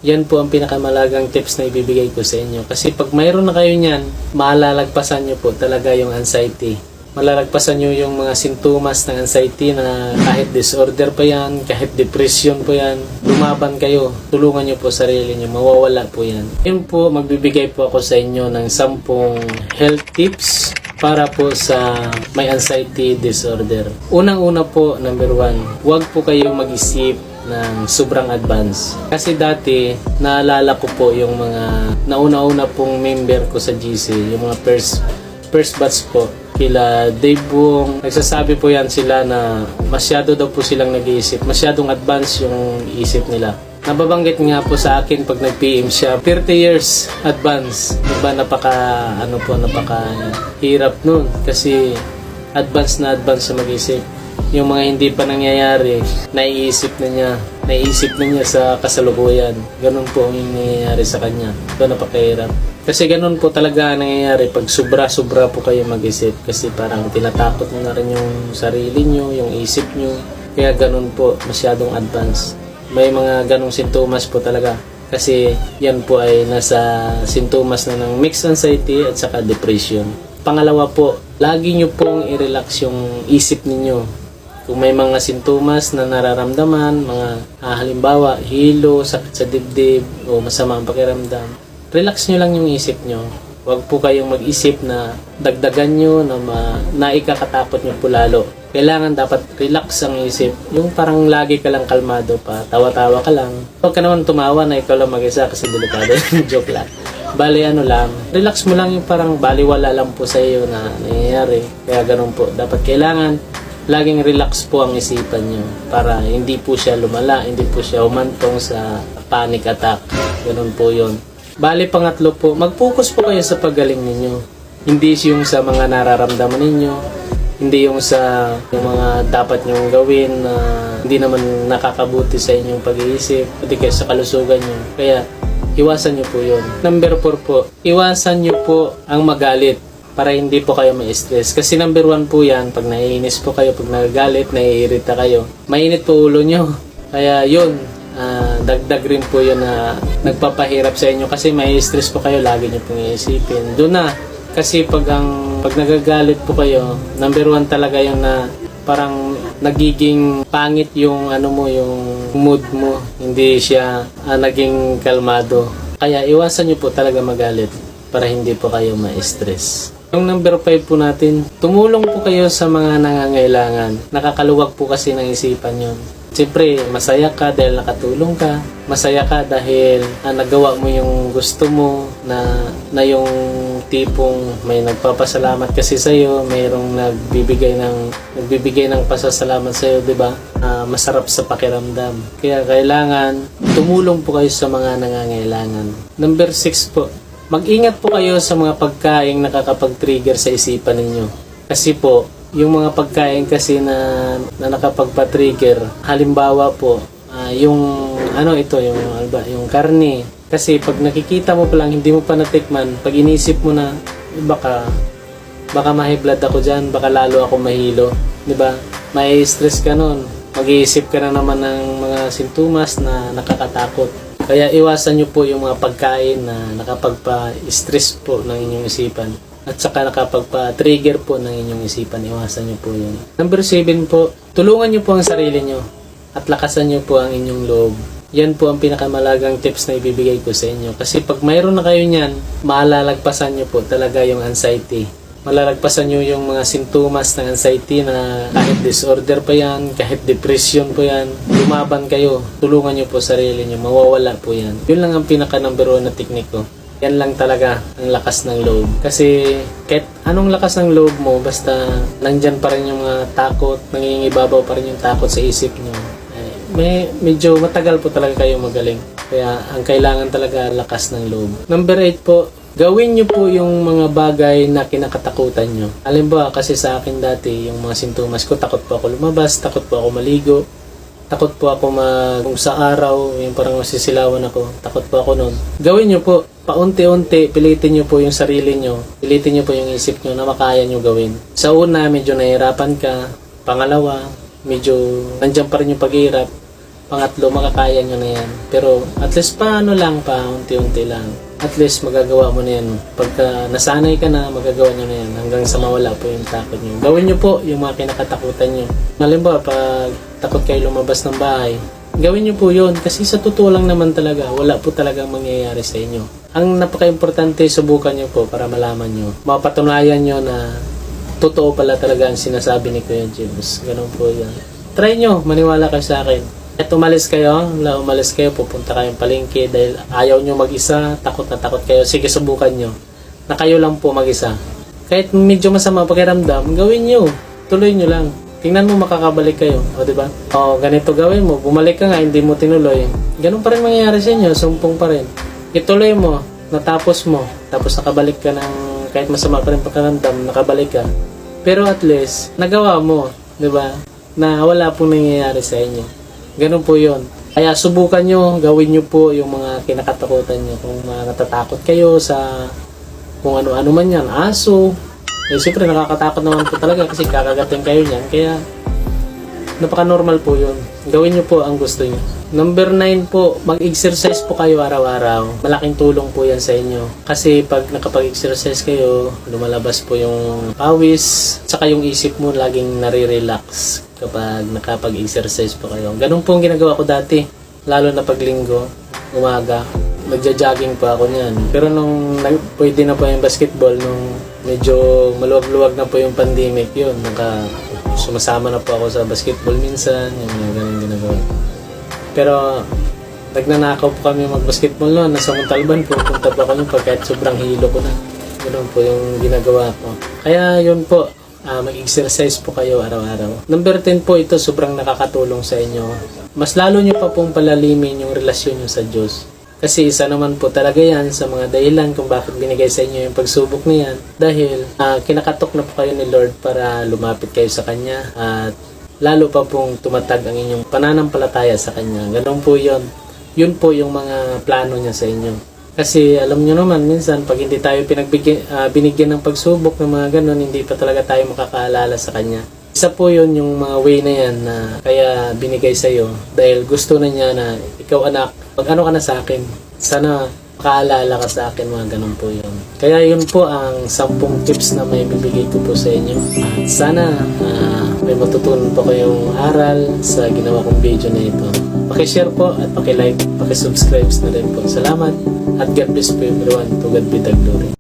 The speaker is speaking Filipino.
Yan po ang pinakamalagang tips na ibibigay ko sa inyo. Kasi pag mayroon na kayo niyan, malalagpasan nyo po talaga yung anxiety. Malalagpasan nyo yung mga sintomas ng anxiety na kahit disorder pa yan, kahit depression po yan, lumaban kayo, tulungan nyo po sarili nyo, mawawala po yan. Yun po, magbibigay po ako sa inyo ng 10 health tips para po sa may anxiety disorder. Unang-una po, number 1, huwag po kayong mag-isip ng sobrang advance. Kasi dati, naalala ko po yung mga nauna-una pong member ko sa GC, yung mga first batch po, kila Dave Buong, nagsasabi po yan sila na masyado daw po silang nag-iisip, masyadong advance yung isip nila. Nababanggit nga po sa akin pag nag-PM siya, 30 years advance. Diba napaka hirap nun kasi advance na mag-isip. Yung mga hindi pa nangyayari, naiisip na niya sa kasalukuyan. Ganun po ang nangyayari sa kanya. Ito napakahirap. Kasi ganun po talaga ang nangyayari pag sobra-sobra po kayo mag-isip. Kasi parang tinatakot mo na rin yung sarili nyo, yung isip nyo. Kaya ganun po, masyadong advance. May mga ganung sintomas po talaga. Kasi yan po ay nasa sintomas na ng mixed anxiety at saka depression. Pangalawa po, lagi nyo pong i-relax yung isip ninyo. Kung may mga sintomas na nararamdaman, mga halimbawa, hilo, sakit sa dibdib, o masama ang pakiramdam, relax nyo lang yung isip nyo. Huwag po kayong mag-isip na dagdagan nyo, na ikakatakot nyo po lalo. Kailangan dapat relax ang isip. Yung parang lagi ka lang kalmado pa, tawa-tawa ka lang. Huwag ka naman tumawa na ikaw lang mag-isa kasi delikado. Joke lang. Bali relax mo lang yung parang baliwala lang po sa iyo na nangyayari. Kaya ganun po. Dapat kailangan laging relax po ang isipan nyo para hindi po siya lumala, hindi po siya umantong sa panic attack. Ganun po yun. Bali, pangatlo po, mag-focus po kayo sa paggaling ninyo. Hindi yung sa mga nararamdaman ninyo, hindi yung sa yung mga dapat nyong gawin na hindi naman nakakabuti sa inyong pag-iisip, hindi kayo sa kalusugan nyo. Kaya, iwasan nyo po yun. Number 4 po, iwasan nyo po ang magalit para hindi po kayo ma-stress. Kasi number 1 po yan, pag naiinis po kayo, pag nagagalit, naiirita kayo, mainit po ulo nyo. Kaya yun, dagdag rin po yun na nagpapahirap sa inyo kasi may stress po kayo, lagi nyo pong iisipin. Doon na, kasi pag nagagalit po kayo, number 1 talaga yung na parang nagiging pangit yung yung mood mo, hindi siya naging kalmado. Kaya iwasan nyo po talaga magalit para hindi po kayo ma-stress. Yung number 5 po natin, tumulong po kayo sa mga nangangailangan. Nakakaluwag po kasi ng isipan yun. Siyempre, masaya ka dahil nakatulong ka. Masaya ka dahil nagawa mo yung gusto mo na yung tipong may nagpapasalamat kasi sa'yo, mayroong nagbibigay ng pasasalamat sa'yo, di ba? Masarap sa pakiramdam. Kaya kailangan tumulong po kayo sa mga nangangailangan. Number 6 po, mag-ingat po kayo sa mga pagkain nakakapag-trigger sa isipan ninyo. Kasi po, yung mga pagkain kasi na nakapagpa-trigger, halimbawa po, yung karne. Kasi pag nakikita mo pa lang, hindi mo pa natikman, pag inisip mo na, baka ma-high blood ako dyan, baka lalo ako mahilo. Diba? May stress ka nun. Mag-iisip ka na naman ng mga sintomas na nakakatakot. Kaya iwasan nyo po yung mga pagkain na nakapagpa-stress po ng inyong isipan. At saka nakapagpa-trigger po ng inyong isipan. Iwasan nyo po yun. Number 7 po, tulungan nyo po ang sarili nyo. At lakasan nyo po ang inyong loob. Yan po ang pinakamalagang tips na ibibigay ko sa inyo. Kasi pag mayroon na kayo niyan, malalagpasan nyo po talaga yung anxiety. Malalagpasan nyo yung mga sintomas ng anxiety na kahit disorder pa yan, kahit depression po yan, lumaban kayo, tulungan nyo po sarili nyo, mawawala po yan. Yun lang ang pinaka-number 1 na teknik ko. Yan lang talaga ang lakas ng loob. Kasi kahit anong lakas ng loob mo, basta nandyan pa rin yung takot, nangingibabaw pa rin yung takot sa isip nyo. Medyo matagal po talaga kayo magaling. Kaya ang kailangan talaga lakas ng loob. Number 8 po, gawin nyo po yung mga bagay na kinakatakutan nyo. Halimbawa, kasi sa akin dati, yung mga sintomas ko, takot po ako lumabas, takot po ako maligo, takot po ako kung sa araw, yung parang masisilawan ako, takot po ako noon. Gawin nyo po, paunti-unti, pilitin nyo po yung sarili nyo, pilitin nyo po yung isip nyo na makaya nyo gawin. Sa una, medyo nahirapan ka. Pangalawa, medyo nandiyan pa rin yung paghihirap. pangatlo, makakaya nyo na yan. Pero at least paano lang, unti-unti lang. At least magagawa mo na yan. Pagka nasanay ka na, magagawa nyo na yan hanggang sa mawala po yung takot nyo. Gawin nyo po yung mga kinakatakutan nyo. Halimbawa, pag takot kayo lumabas ng bahay, gawin nyo po yun. Kasi sa totoo lang naman talaga, wala po talagang mangyayari sa inyo. Ang napaka-importante, subukan nyo po para malaman nyo. Mapatunayan nyo na totoo pala talaga ang sinasabi ni Kuya James. Ganun po yan. Try nyo, maniwala kayo sa akin. At umalis kayo, pupunta kayong palengke dahil ayaw nyo mag-isa, takot na takot kayo. Sige, subukan nyo. Na kayo lang po mag-isa. Kahit medyo masama pakiramdam, gawin nyo. Tuloy nyo lang. Tingnan mo makakabalik kayo. O, diba? O, ganito gawin mo. Bumalik ka nga, hindi mo tinuloy. Ganun pa rin mangyayari sa inyo. Sumpong pa rin. Ituloy mo. Natapos mo. Tapos nakabalik ka ng kahit masama pa rin pakiramdam, nakabalik ka. Pero at least, nagawa mo. Diba? Na wala pong nangyayari sa inyo. Ganun po yun. Kaya subukan nyo, gawin nyo po yung mga kinakatakutan nyo. Kung natatakot kayo sa kung ano-ano man yan, aso. Eh, siyempre nakakatakot naman po talaga kasi kakagatin kayo niyan. Kaya napaka-normal po yun. Gawin nyo po ang gusto nyo. Number 9 po, mag-exercise po kayo araw-araw. Malaking tulong po yan sa inyo. Kasi pag nakapag-exercise kayo, lumalabas po yung pawis, tsaka yung isip mo laging nare-relax kapag nakapag-exercise po kayo. Ganun po ang ginagawa ko dati. Lalo na pag linggo, umaga. Magja-jogging po ako niyan. Pero nung pwede na po yung basketball, nung medyo maluwag-luwag na po yung pandemic, yun, sumasama na po ako sa basketball minsan, yung mga ganun ginagawa. Pero nagnanakaw po kami mag-basketball noon. Nasa Montalban po, punta po kami kahit sobrang hilo ko na. Ganun po yung ginagawa ko. Kaya yun po, mag-exercise po kayo araw-araw. Number 10 po, ito sobrang nakakatulong sa inyo. Mas lalo nyo pa pong palalimin yung relasyon nyo sa Diyos. Kasi isa naman po talaga yan sa mga dahilan kung bakit binigay sa inyo yung pagsubok na yan. Dahil kinakatok na po kayo ni Lord para lumapit kayo sa Kanya at lalo pa pong tumatag ang inyong pananampalataya sa Kanya. Ganun po yun. Yun po yung mga plano niya sa inyo. Kasi alam nyo naman, minsan pag hindi tayo binigyan ng pagsubok ng mga ganun, hindi pa talaga tayo makakaalala sa Kanya. Isa po yun yung mga way na yan na kaya binigay sa iyo dahil gusto na niya na ikaw anak, mag-ano ka na sa akin. Sana makaalala ka sa akin, mga ganun po yun. Kaya yun po ang 10 tips na may bibigay ko po sa inyo. Sana may matutunan po kayong aral sa ginawa kong video na ito. Pakishare po at pakilike, pakisubscribe na rin po. Salamat at God bless po everyone. To God be the glory.